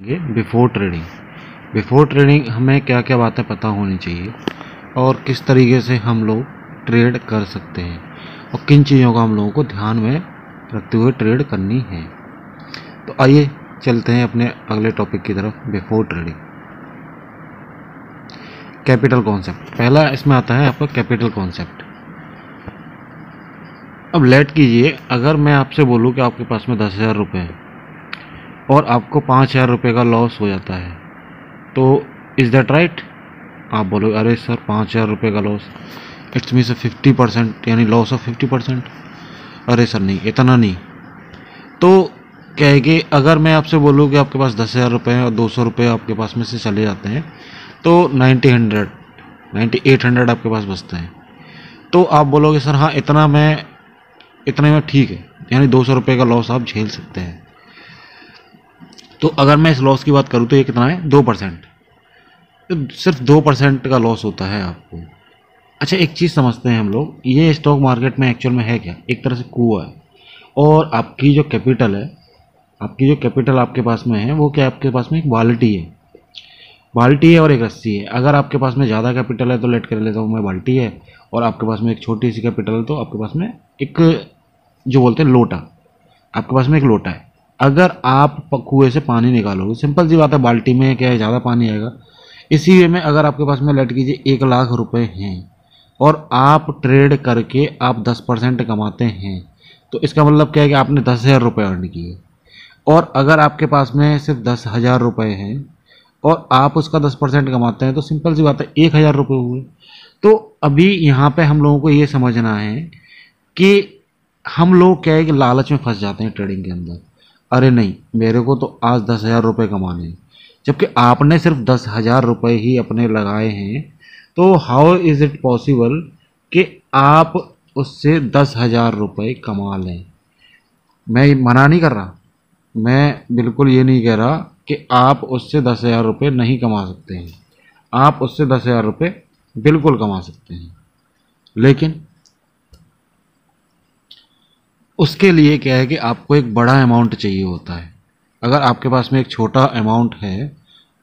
ये before trading. Before trading हमें क्या क्या बातें पता होनी चाहिए और किस तरीके से हम लोग ट्रेड कर सकते हैं और किन चीज़ों का हम लोगों को ध्यान में रखते हुए ट्रेड करनी है। तो आइए चलते हैं अपने अगले टॉपिक की तरफ, बिफोर ट्रेडिंग। कैपिटल कॉन्सेप्ट पहला इसमें आता है आपका कैपिटल कॉन्सेप्ट। अब लेट कीजिए, अगर मैं आपसे बोलूं कि आपके पास में 10,000 रुपये है और आपको 5,000 रुपये का लॉस हो जाता है, तो इज़ दैट राइट? आप बोलोगे अरे सर 5,000 रुपये का लॉस, इट्स मीन्स 50%, यानी लॉस ऑफ 50%। अरे सर नहीं, इतना नहीं। तो क्या है कि अगर मैं आपसे बोलूँ कि आपके पास 10,000 रुपये हैं और 200 रुपये आपके पास में से चले जाते हैं, तो 9800 आपके पास बचते हैं। तो आप बोलोगे सर हाँ इतने में ठीक है, यानी 200 रुपये का लॉस आप झेल सकते हैं। तो अगर मैं इस लॉस की बात करूँ तो ये कितना है? 2%। तो सिर्फ 2% का लॉस होता है आपको। अच्छा, एक चीज़ समझते हैं हम लोग, ये स्टॉक मार्केट में एक्चुअल में है क्या? एक तरह से कुआं है, और आपकी जो कैपिटल है, आपके पास में है, वो क्या आपके पास में एक बाल्टी है और एक रस्सी है। अगर आपके पास में ज़्यादा कैपिटल है तो लेट कर लेता हूँ मैं, बाल्टी है, और आपके पास में एक छोटी सी कैपिटल है तो आपके पास में एक जो बोलते हैं लोटा, आपके पास में एक लोटा है। अगर आप कुएं से पानी निकालोगे, सिंपल सी बात है, बाल्टी में क्या है, ज़्यादा पानी आएगा। इसी वे में अगर आपके पास में लेट कीजिए 1,00,000 रुपये हैं और आप ट्रेड करके आप 10% कमाते हैं, तो इसका मतलब क्या है कि आपने 10,000 रुपये अर्न किए। और अगर आपके पास में सिर्फ 10,000 रुपये हैं और आप उसका 10% कमाते हैं, तो सिंपल सी बात है 1,000 रुपये हुए। तो अभी यहाँ पे हम लोगों को ये समझना है कि हम लोग क्या है कि लालच में फंस जाते हैं ट्रेडिंग के अंदर। अरे नहीं, मेरे को तो आज 10,000 रुपये कमाने हैं, जबकि आपने सिर्फ 10,000 रुपये ही अपने लगाए हैं। तो हाउ इज़ इट पॉसिबल कि आप उससे 10,000 रुपये कमा लें? मैं मना नहीं कर रहा, मैं बिल्कुल ये नहीं कह रहा कि आप उससे 10,000 रुपये नहीं कमा सकते हैं। आप उससे 10,000 रुपये बिल्कुल कमा सकते हैं, लेकिन उसके लिए क्या है कि आपको एक बड़ा अमाउंट चाहिए होता है। अगर आपके पास में एक छोटा अमाउंट है,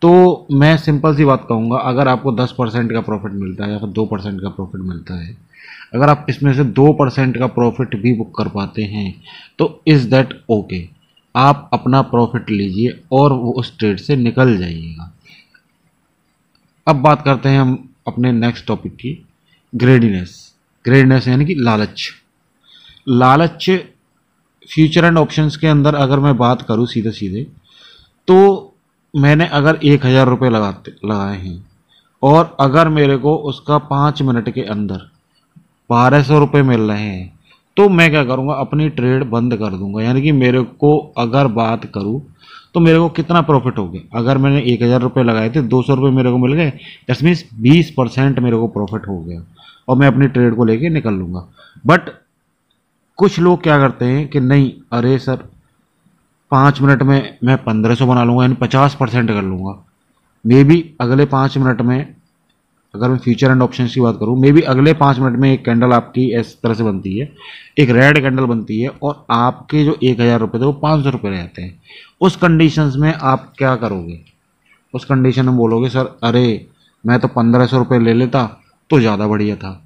तो मैं सिंपल सी बात कहूँगा, अगर आपको 10% का प्रॉफिट मिलता है या फिर 2% का प्रॉफिट मिलता है, अगर आप इसमें से 2% का प्रॉफिट भी बुक कर पाते हैं, तो इज़ दैट ओके? आप अपना प्रॉफिट लीजिए और वो उस ट्रेड से निकल जाइएगा। अब बात करते हैं हम अपने नेक्स्ट टॉपिक की, ग्रेडीनेस यानी कि लालच। फ्यूचर एंड ऑप्शंस के अंदर अगर मैं बात करूं सीधे सीधे, तो मैंने अगर 1,000 रुपये लगाए हैं और अगर मेरे को उसका 5 मिनट के अंदर 1,200 रुपये मिल रहे हैं, तो मैं क्या करूंगा, अपनी ट्रेड बंद कर दूंगा। यानी कि मेरे को अगर बात करूं तो मेरे को कितना प्रॉफिट हो गया? अगर मैंने 1,000 रुपये लगाए थे, 200 रुपये मेरे को मिल गए, दैट्स मीन्स 20% मेरे को प्रॉफिट हो गया और मैं अपनी ट्रेड को लेके निकल लूँगा। बट कुछ लोग क्या करते हैं कि नहीं, अरे सर 5 मिनट में मैं 1,500 बना लूँगा, यानी 50% कर लूँगा। मे बी अगले 5 मिनट में, अगर मैं फ्यूचर एंड ऑप्शंस की बात करूँ, मे बी अगले 5 मिनट में एक कैंडल आपकी इस तरह से बनती है, एक रेड कैंडल बनती है, और आपके जो 1,000 रुपये थे वो 500 रुपये रहते हैं। उस कंडीशंस में आप क्या करोगे? उस कंडीशन में बोलोगे सर अरे मैं तो 1,500 रुपये ले लेता तो ज़्यादा बढ़िया था।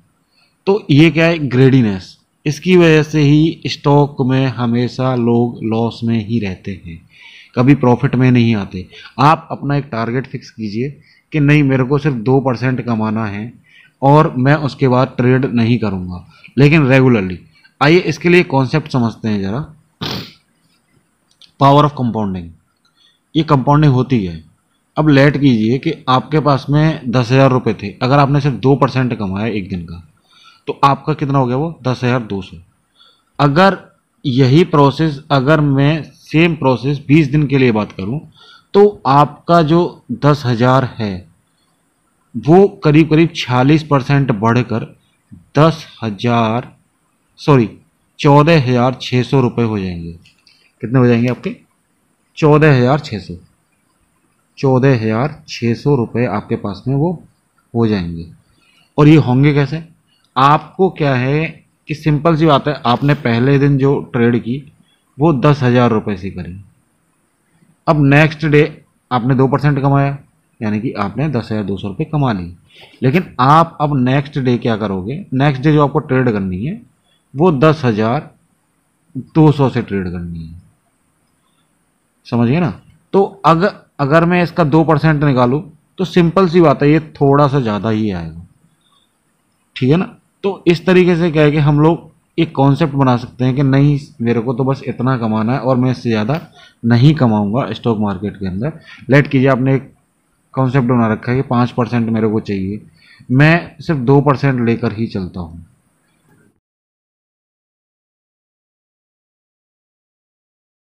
तो ये क्या है? ग्रेडीनेस। इसकी वजह से ही स्टॉक में हमेशा लोग लॉस में ही रहते हैं, कभी प्रॉफिट में नहीं आते। आप अपना एक टारगेट फिक्स कीजिए कि नहीं, मेरे को सिर्फ 2% कमाना है और मैं उसके बाद ट्रेड नहीं करूँगा, लेकिन रेगुलरली। आइए इसके लिए कॉन्सेप्ट समझते हैं ज़रा, पावर ऑफ कंपाउंडिंग। ये कंपाउंडिंग होती है। अब लेट कीजिए कि आपके पास में 10,000 रुपये थे, अगर आपने सिर्फ 2% कमाया एक दिन का, तो आपका कितना हो गया? वो 10,200। अगर यही प्रोसेस, अगर मैं सेम प्रोसेस 20 दिन के लिए बात करूं, तो आपका जो 10,000 है वो करीब करीब 46% बढ़कर 10,000 सॉरी 14,600 रुपये हो जाएंगे। कितने हो जाएंगे आपके? 14,600। 14,600 रुपये आपके पास में वो हो जाएंगे। और ये होंगे कैसे? आपको क्या है कि सिंपल सी बात है, आपने पहले दिन जो ट्रेड की वो 10,000 रुपये से करी। अब नेक्स्ट डे आपने 2% कमाया, यानी कि आपने 10,200 रुपये कमा लिए। लेकिन आप अब नेक्स्ट डे क्या करोगे, नेक्स्ट डे जो आपको ट्रेड करनी है वो 10,200 से ट्रेड करनी है, समझिए ना। तो अगर मैं इसका 2% निकालूं तो सिंपल सी बात है, ये थोड़ा सा ज़्यादा ही आएगा, ठीक है ना। तो इस तरीके से क्या है कि हम लोग एक कॉन्सेप्ट बना सकते हैं कि नहीं, मेरे को तो बस इतना कमाना है और मैं इससे ज़्यादा नहीं कमाऊंगा स्टॉक मार्केट के अंदर। लेट कीजिए आपने एक कॉन्सेप्ट बना रखा है कि 5% मेरे को चाहिए, मैं सिर्फ 2% लेकर ही चलता हूँ,